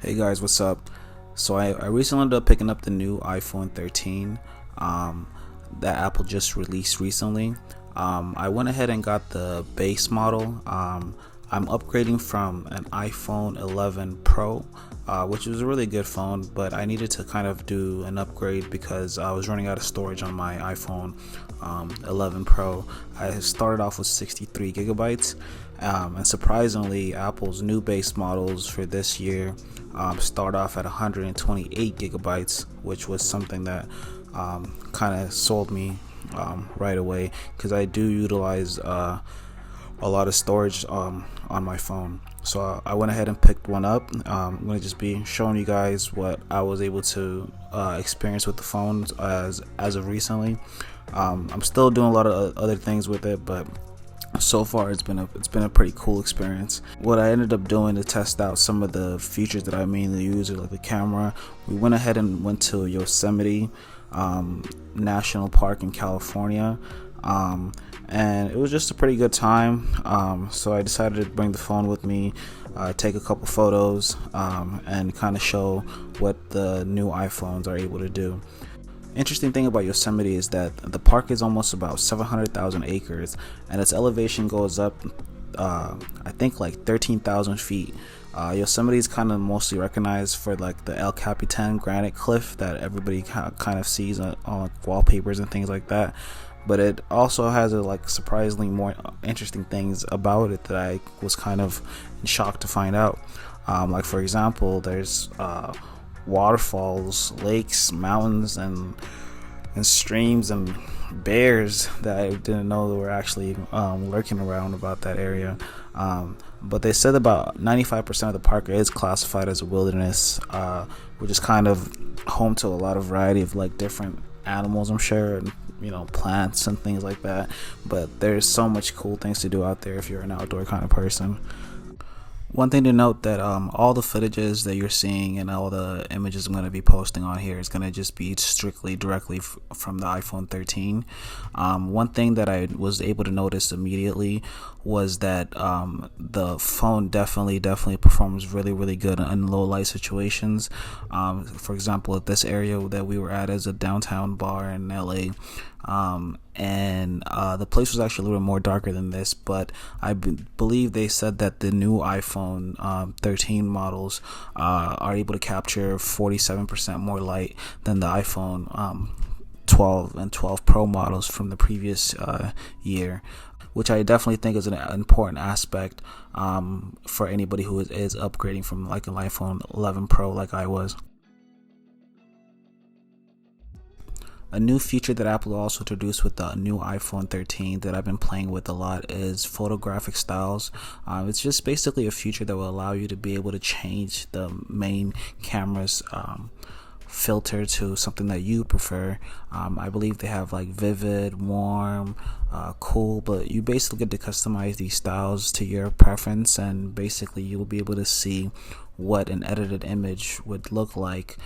Hey guys, what's up? So I recently ended up picking up the new iPhone 13 that Apple just released recently. I went ahead and got the base model. I'm upgrading from an iPhone 11 Pro, which was a really good phone, but I needed to kind of do an upgrade because I was running out of storage on my iPhone 11 Pro. I started off with 63 gigabytes, and surprisingly, Apple's new base models for this year start off at 128 gigabytes, which was something that kind of sold me right away because I do utilize a lot of storage on my phone. So I went ahead and picked one up. I'm going to just be showing you guys what I was able to experience with the phone as of recently. I'm still doing a lot of other things with it, but so far it's been a pretty cool experience. What I ended up doing to test out some of the features that I mainly use, like the camera, we went ahead and went to Yosemite National Park in California, and it was just a pretty good time. So I decided to bring the phone with me, take a couple photos, and kind of show what the new iPhones are able to do. Interesting thing about Yosemite is that the park is almost about 700,000 acres, and its elevation goes up I think like 13,000 feet. Yosemite is kind of mostly recognized for like the El Capitan granite cliff that everybody kind of sees on wallpapers and things like that, but it also has like surprisingly more interesting things about it that I was kind of shocked to find out. Like for example, there's waterfalls, lakes, mountains, and streams and bears that I didn't know were actually lurking around about that area. But they said about 95% of the park is classified as a wilderness, which is kind of home to a lot of variety of like different animals, I'm sure, and plants and things like that. But there's so much cool things to do out there if you're an outdoor kind of person. One thing to note that all the footages that you're seeing and all the images I'm going to be posting on here is going to just be strictly directly from the iPhone 13. One thing that I was able to notice immediately was that the phone definitely performs really good in low light situations. For example, at this area that we were at is a downtown bar in LA. And the place was actually a little more darker than this, but I believe they said that the new iPhone 13 models are able to capture 47% more light than the iPhone 12 and 12 Pro models from the previous year, which I definitely think is an important aspect for anybody who is upgrading from like an iPhone 11 Pro like I was. A new feature that Apple also introduced with the new iPhone 13 that I've been playing with a lot is photographic styles. It's just basically a feature that will allow you to be able to change the main camera's filter to something that you prefer. I believe they have like vivid, warm, cool, but you basically get to customize these styles to your preference, and basically you will be able to see what an edited image would look like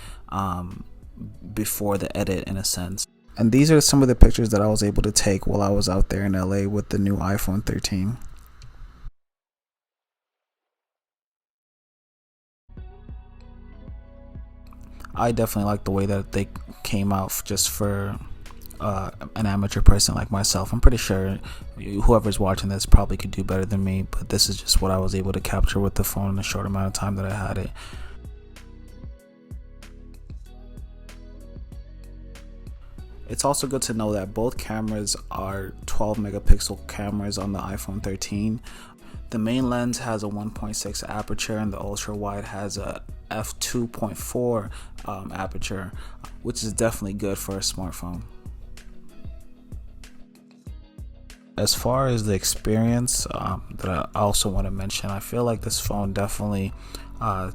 before the edit, in a sense. And these are some of the pictures that I was able to take while I was out there in LA with the new iPhone 13. I definitely like the way that they came out just for an amateur person like myself. I'm pretty sure whoever's watching this probably could do better than me, but this is just what I was able to capture with the phone in the short amount of time that I had it. It's also good to know that both cameras are 12 megapixel cameras on the iPhone 13. The main lens has a 1.6 aperture and the ultra wide has a f2.4 aperture, which is definitely good for a smartphone. As far as the experience that I also want to mention, I feel like this phone definitely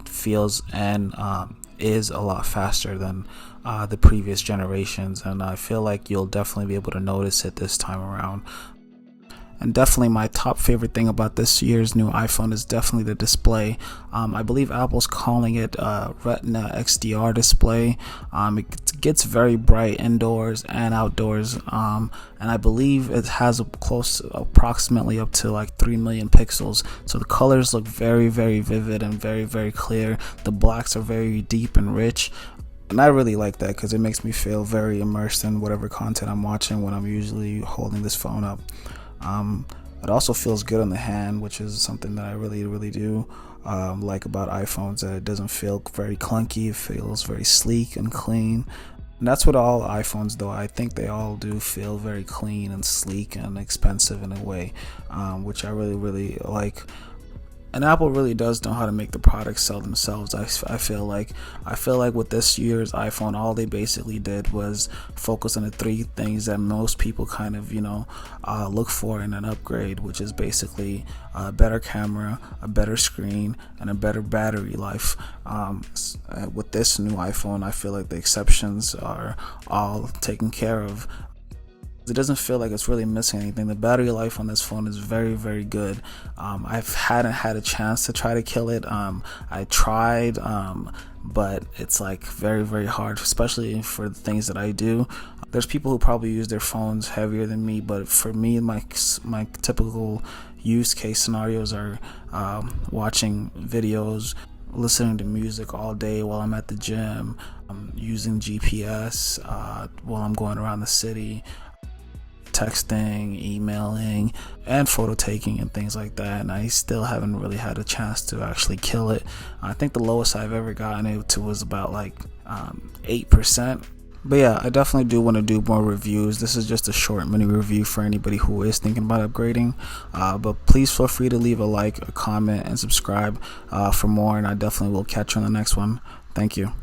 feels and is a lot faster than the previous generations, and I feel like you'll definitely be able to notice it this time around. And definitely my top favorite thing about this year's new iPhone is definitely the display. I believe Apple's calling it Retina XDR display. It gets very bright indoors and outdoors, and I believe it has approximately up to like 3 million pixels. So the colors look very, very vivid and very, very clear. The blacks are very deep and rich. And I really like that because it makes me feel very immersed in whatever content I'm watching when I'm usually holding this phone up. It also feels good on the hand, which is something that I really do like about iPhones, that it doesn't feel very clunky. It feels very sleek and clean. And that's what all iPhones do. I think they all do feel very clean and sleek and expensive in a way, which I really like. And Apple really does know how to make the products sell themselves. I feel like with this year's iPhone, all they basically did was focus on the 3 things that most people kind of look for in an upgrade, which is basically a better camera, a better screen, and a better battery life. With this new iPhone, I feel like the exceptions are all taken care of. It doesn't feel like it's really missing anything. The battery life on this phone is very good. I hadn't had a chance to try to kill it. I tried, but it's like very hard, especially for the things that I do. There's people who probably use their phones heavier than me, but for me, my typical use case scenarios are watching videos, listening to music all day while I'm at the gym, using GPS while I'm going around the city, texting, emailing, and photo taking and things like that. And I still haven't really had a chance to actually kill it. I think the lowest I've ever gotten it to was about like 8%. But yeah, I definitely do want to do more reviews. This is just a short mini review for anybody who is thinking about upgrading. But please feel free to leave a like, a comment, and subscribe for more. And I definitely will catch you on the next one. Thank you.